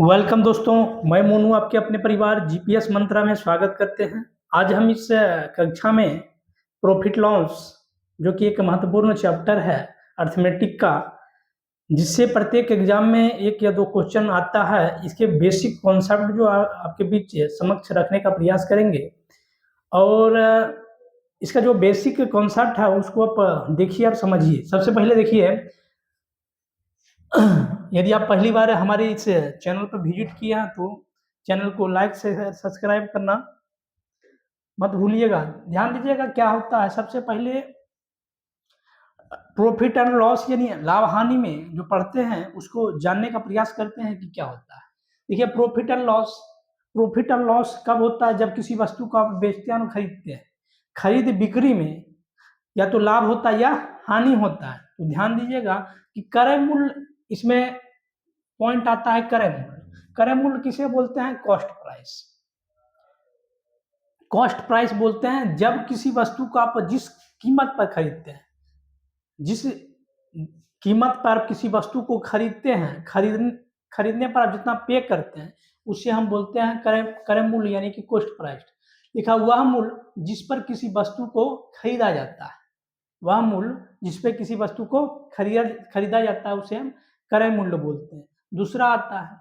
Welcome दोस्तों, मैं मोनू आपके अपने परिवार जीपीएस मंत्रा में स्वागत करते हैं। आज हम इस कक्षा में प्रॉफिट लॉस जो कि एक महत्वपूर्ण चैप्टर है अर्थमेटिक का, जिससे प्रत्येक एग्जाम में एक या दो क्वेश्चन आता है, इसके बेसिक कॉन्सेप्ट जो आपके बीच समक्ष रखने का प्रयास करेंगे। और इसका जो बेसिक कॉन्सेप्ट है उसको आप देखिए और समझिए। सबसे पहले देखिए, यदि आप पहली बार हमारे इस चैनल पर विजिट किए हैं तो चैनल को लाइक से सब्सक्राइब करना मत भूलिएगा। ध्यान दीजिएगा क्या होता है। सबसे पहले प्रॉफिट एंड लॉस यानी लाभ हानि में जो पढ़ते हैं उसको जानने का प्रयास करते हैं कि क्या होता है। देखिए, प्रॉफिट एंड लॉस कब होता है? जब किसी वस्तु को आप बेचते हैं और खरीदते हैं। खरीद बिक्री में या तो लाभ होता है या हानि होता है। तो ध्यान दीजिएगा कि क्रय मूल्य, इसमें पॉइंट आता है क्रय मूल्य। क्रय मूल्य किसे बोलते हैं? Cost price. कॉस्ट प्राइस बोलते हैं जब किसी वस्तु को आप जिस कीमत पर खरीदते हैं, जिस कीमत पर आप किसी वस्तु को खरीदते हैं, खरीदने पर आप जितना पे करते हैं उससे हम बोलते हैं क्रय मूल्य यानी कि कॉस्ट प्राइस। लिखा वह मूल्य जिस पर किसी वस्तु को खरीदा जाता है, वह मूल्य जिस पे किसी वस्तु को खरीदा जाता है उसे हम क्रय मूल्य बोलते हैं। दूसरा आता है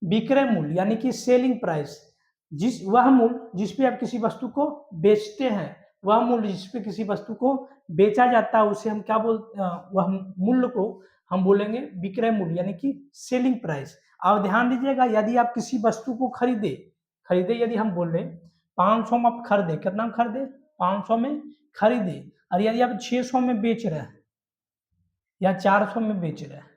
विक्रय मूल्य यानी कि सेलिंग प्राइस। वह मूल्य जिस पे आप किसी वस्तु को बेचते हैं, वह मूल्य जिस पे किसी वस्तु को बेचा जाता है उसे हम क्या बोलते हैं? वह मूल्य को हम बोलेंगे विक्रय मूल्य यानी कि सेलिंग प्राइस। अब ध्यान दीजिएगा, यदि आप किसी वस्तु को खरीदे यदि हम बोल रहे 500 में आप खरीदे, कितना में खरीदे? 500 में खरीदे। और यदि आप 600 में बेच रहे हैं या 400 में बेच रहे हैं,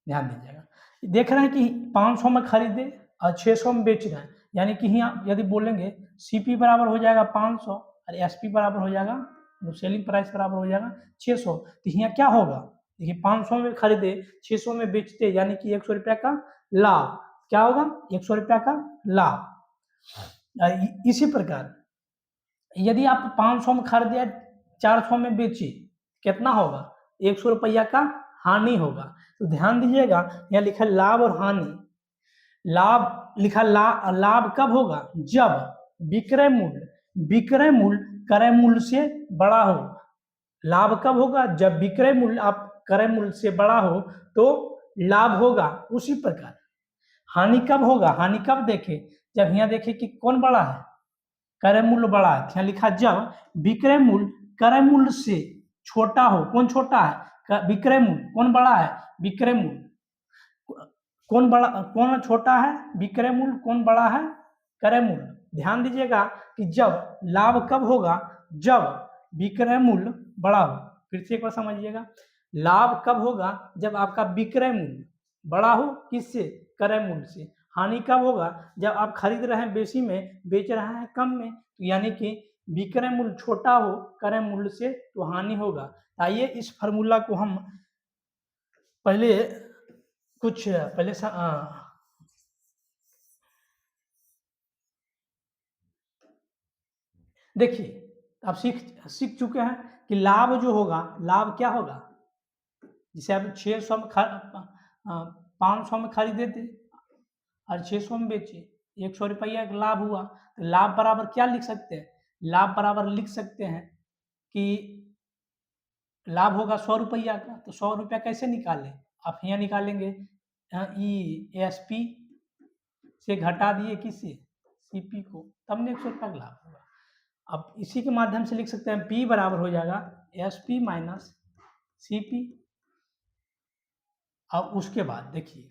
ध्यान दीजिएगा, देख रहे हैं कि 500 में खरीदे और 600 में बेच रहे हैं, यानी कि यहाँ यदि बोलेंगे सीपी बराबर हो जाएगा 500 और एसपी बराबर हो जाएगा, सेलिंग प्राइस बराबर हो जाएगा 600। तो यहाँ क्या होगा? देखिए, 500 में खरीदे 600 में बेचते, यानी कि 100 रुपया का लाभ। क्या होगा? 100 रुपया का लाभ। इसी प्रकार यदि आप 500 में खरीदे 400 में बेचे, कितना होगा? 100 रुपया का हानि होगा। तो ध्यान दीजिएगा, यहाँ लिखा लाभ और हानि। लाभ लिखा लाभ कब होगा? जब विक्रय मूल्य क्रय मूल्य से बड़ा हो। लाभ कब होगा? जब विक्रय मूल्य आप क्रय मूल्य से बड़ा हो तो लाभ होगा। उसी प्रकार हानि कब होगा? हानि कब देखे? जब यहाँ देखे कि कौन बड़ा है? क्रय मूल्य बड़ा है। यहाँ लिखा जब विक्रय मूल्य क्रय मूल्य से छोटा हो। कौन छोटा है? विक्रय मूल्य। कौन बड़ा है? विक्रय मूल्य। कौन छोटा है? विक्रय मूल्य। कौन बड़ा है? क्रय मूल्य। ध्यान दीजिएगा कि जब लाभ कब होगा? जब विक्रय मूल्य बड़ा हो। फिर से एक बार समझिएगा, लाभ कब होगा? जब आपका विक्रय मूल्य बड़ा हो। किससे? क्रय मूल्य से। हानि कब होगा? जब आप खरीद रहे हैं बेसी में, बेच रहे हैं कम में, तो यानी कि विक्रय मूल्य छोटा हो क्रय मूल्य से तो हानि होगा। आइए इस फार्मूला को हम पहले देखिए, आप सीख चुके हैं कि लाभ जो होगा, लाभ क्या होगा? जिसे आप 600 में 500 में खरीदे थे और 600 में बेचे, 100 रुपया का लाभ हुआ। तो लाभ बराबर क्या लिख सकते हैं? लाभ बराबर लिख सकते हैं कि लाभ होगा 100 रुपया का। तो 100 रुपया कैसे निकालें? आप यहाँ निकालेंगे, एस पी से घटा दिए किससे? सीपी को, तब ने 100 रुपया का लाभ होगा। अब इसी के माध्यम से लिख सकते हैं पी बराबर हो जाएगा S P minus C P. अब उसके बाद देखिए,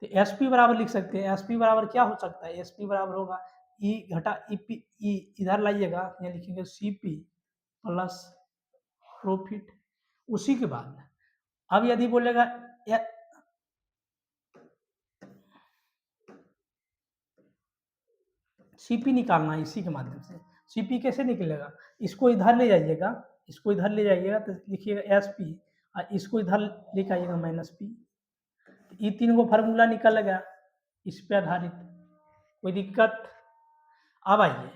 तो एस पी बराबर लिख सकते हैं। एस पी बराबर क्या हो सकता है? एस पी बराबर होगा ई घटा ई पी, ई इधर लाइएगा, यहाँ लिखेंगे सी पी प्लस प्रॉफिट। उसी के बाद अब यदि बोलेगा सीपी निकालना है, इसी के माध्यम से। सीपी कैसे निकलेगा? इसको इधर ले जाइएगा, इसको इधर ले जाइएगा तो लिखिएगा एस पी, और इसको इधर लेके आइएगा माइनस पी। ये तीन को फार्मूला निकलेगा इस पे आधारित। कोई दिक्कत? अब आइए,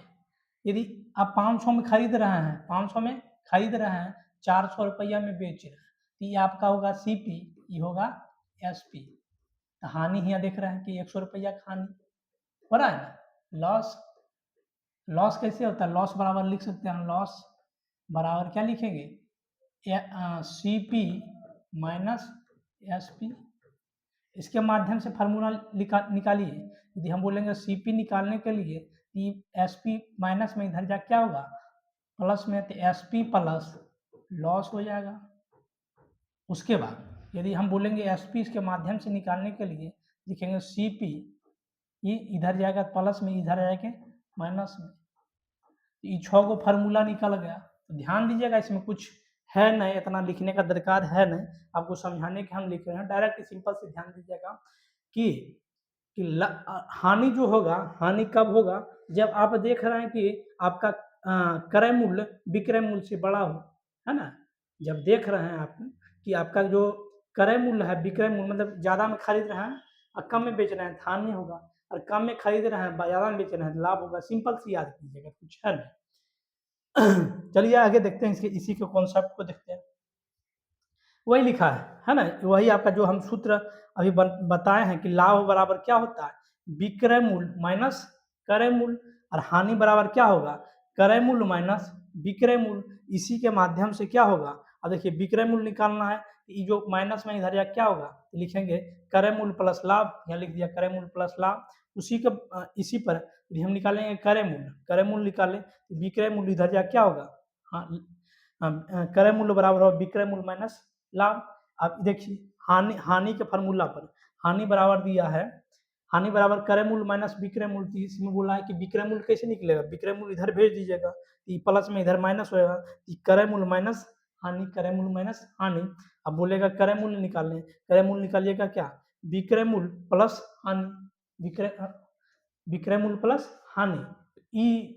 यदि आप 500 में खरीद रहे हैं, 500 में खरीद रहे हैं, 400 रुपया में बेच रहे हैं, तो ये आपका होगा सीपी ये होगा SP। तो हानि यहाँ देख रहे हैं कि 100 रुपया का हानि हो रहा है ना। लॉस, लॉस कैसे होता है, लॉस बराबर लिख सकते हैं, लॉस बराबर क्या लिखेंगे, CP माइनस SP। इसके माध्यम से फार्मूला निकालिए। यदि हम बोलेंगे CP निकालने के लिए SP माइनस में इधर जा क्या होगा, प्लस में, तो SP प्लस लॉस हो जाएगा। उसके बाद यदि हम बोलेंगे SP इसके माध्यम से निकालने के लिए लिखेंगे CP, ये इधर जाएगा प्लस में, इधर जाएगा माइनस में। ये 6 को फार्मूला निकल गया। तो ध्यान दीजिएगा, इसमें कुछ है नहीं, इतना लिखने का दरकार है नहीं, आपको समझाने के हम लिख रहे हैं। डायरेक्ट सिंपल से ध्यान दीजिएगा कि हानि जो होगा, हानि कब होगा, जब आप देख रहे हैं कि आपका क्रय मूल्य विक्रय मूल्य से बड़ा हो, है ना। जब देख रहे हैं आप कि आपका जो क्रय मूल्य है विक्रय मूल्य, मतलब ज़्यादा में खरीद रहे हैं और कम में बेच रहे हैं तो हानि होगा, और कम में खरीद रहे हैं ज़्यादा में बेच रहे हैं तो लाभ होगा। सिंपल से याद कीजिएगा, कुछ है नहीं। चलिए आगे देखते हैं, इसके इसी के कॉन्सेप्ट को देखते हैं। वही लिखा है ना, वही आपका जो हम सूत्र अभी बताए हैं कि लाभ बराबर क्या होता है, विक्रय मूल्य माइनस क्रय मूल्य, और हानि बराबर क्या होगा, क्रय मूल्य माइनस विक्रय मूल्य। इसी के माध्यम से क्या होगा, अब देखिए विक्रय मूल्य निकालना है, ये जो माइनस में इधर या क्या होगा, तो लिखेंगे क्रय मूल्य प्लस लाभ, यहाँ लिख दिया क्रय मूल्य प्लस लाभ। उसी के इसी पर यदि हम निकालेंगे क्रय मूल्य निकालें तो विक्रय मूल्य इधर जा क्या होगा, क्रय मूल्य बराबर होगा विक्रय मूल्य माइनस लाभ। अब देखिए हानि के फार्मूला पर हानि बराबर दिया है, हानि बराबर क्रय मूल्य माइनस विक्रय मूल्य। इसमें बोला है कि विक्रय मूल्य कैसे निकलेगा, विक्रय मूल्य इधर भेज दीजिएगा, प्लस में इधर माइनस होगा, क्रय मूल्य माइनस हानि, क्रय मूल्य माइनस हानि। अब बोलेगा क्रय मूल्य निकालने, क्रय मूल्य निकालिएगा क्या, विक्रय मूल्य प्लस हानि, विक्रय मूल्य प्लस हानि। ये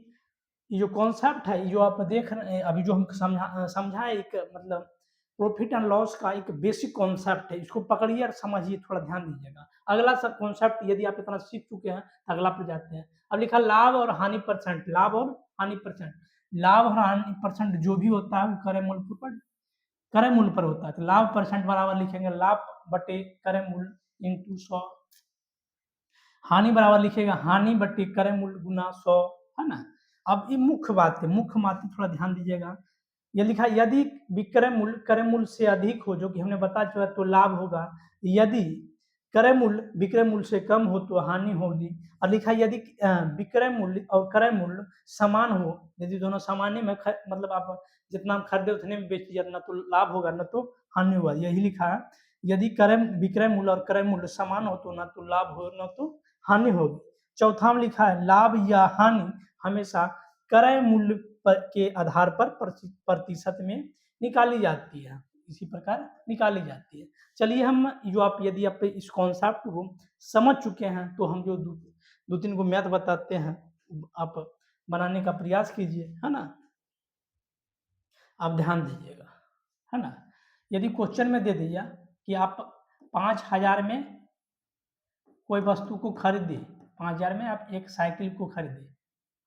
जो कॉन्सेप्ट है, जो आप देख रहे हैं अभी, जो हम समझाए, एक मतलब प्रॉफिट एंड लॉस का एक बेसिक कॉन्सेप्ट है, इसको पकड़िए और समझिए, थोड़ा ध्यान दीजिएगा। अगला सब कॉन्सेप्ट यदि आप इतना सीख चुके हैं तो अगला पर जाते हैं। अब लिखा लाभ और हानि परसेंट, लाभ और हानि परसेंट। लाभ और हानि परसेंट जो भी होता है वो क्रय मूल्य पर होता है। तो लाभ परसेंट बराबर लिखेंगे लाभ बटे क्रय मूल्य इंटू 100। हानि बराबर लिखेगा हानि बटे क्रय मूल्य गुना 100, है ना। अब ये मुख्य बात है, थोड़ा ध्यान दीजिएगा। ये लिखा यदि विक्रय मूल्य क्रय मूल्य से अधिक हो, जो कि हमने बता चुका, तो लाभ होगा। यदि क्रय मूल्य विक्रय मूल्य से कम हो तो हानि होगी। और लिखा यदि विक्रय मूल्य और क्रय मूल्य समान हो, यदि दोनों सामान्य में मतलब आप जितना खरीदे उतने में बेच दिया, न तो लाभ होगा न तो हानि होगा। यही लिखा है, यदि विक्रय मूल्य और क्रय मूल्य समान हो तो न तो लाभ हो न तो हानि होगी। चौथा में लिखा है लाभ या हानि हमेशा क्रय मूल्य के आधार पर प्रतिशत में निकाली जाती है, इसी प्रकार निकाली जाती है। चलिए हम जो आप यदि आप इस कॉन्सेप्ट को समझ चुके हैं तो हम जो दो तीन को मैथ बताते हैं आप बनाने का प्रयास कीजिए, है ना। आप ध्यान दीजिएगा, है ना। यदि क्वेश्चन में दे दिया कि आप 5000 में कोई वस्तु को खरीदे, 5000 में आप एक साइकिल को खरीदे,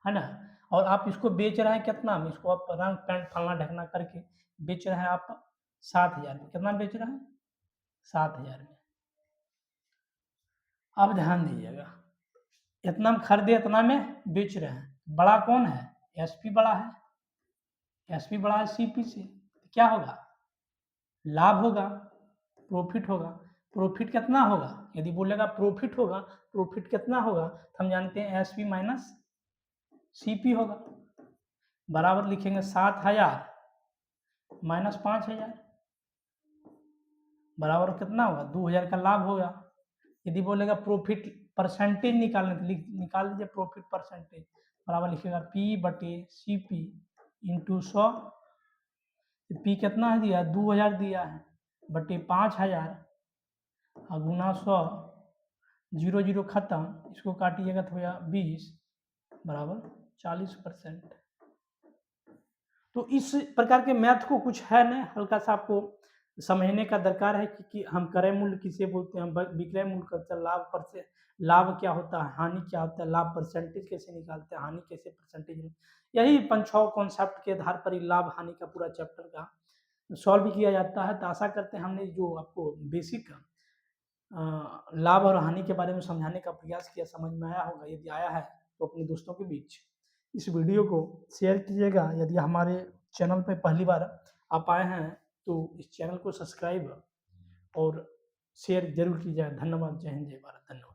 है ना, और आप इसको बेच रहे हैं कितना में, इसको आप रंग पेंट फलना ढकना करके बेच रहे हैं आप 7000 में। कितना बेच रहे हैं, 7000 में। अब ध्यान दीजिएगा, इतना में खरीदे इतना में बेच रहे हैं, बड़ा कौन है, SP बड़ा है, SP बड़ा है CP से, क्या होगा, लाभ होगा, प्रॉफिट होगा। प्रॉफिट कितना होगा, यदि बोलेगा प्रॉफिट होगा, प्रॉफिट कितना होगा, तो हम जानते हैं SP माइनस CP होगा। बराबर लिखेंगे 7000 माइनस 5000, बराबर कितना होगा, 2000 का लाभ होगा। यदि बोलेगा प्रॉफिट परसेंटेज निकालने तो निकाल दीजिए प्रॉफिट परसेंटेज, बराबर लिखेगा P बटे CP इंटू 100। P कितना है दिया, 2000 दिया है, बटे 5000 और गुना 100, 0 0 खत्म, इसको काटिएगा तो होगा 20 बराबर 40%। तो इस प्रकार के मैथ को कुछ है नहीं, हल्का सा आपको समझने का दरकार है कि हम क्रय मूल्य किसे बोलते हैं, विक्रय मूल्य करते हैं, लाभ पर से लाभ क्या होता है, हानि क्या होता है, लाभ परसेंटेज कैसे निकालते हैं, हानि कैसे परसेंटेज। यही 5-6 कॉन्सेप्ट के आधार पर ही लाभ हानि का पूरा चैप्टर का सॉल्व किया जाता है। तो आशा करते हैं हमने जो आपको बेसिक लाभ और हानि के बारे में समझाने का प्रयास किया, समझ में आया होगा। यदि आया है तो अपने दोस्तों के बीच इस वीडियो को शेयर कीजिएगा। यदि हमारे चैनल पे पहली बार आप आए हैं तो इस चैनल को सब्सक्राइब और शेयर जरूर कीजिएगा। धन्यवाद। जय हिंद, जय भारत। धन्यवाद।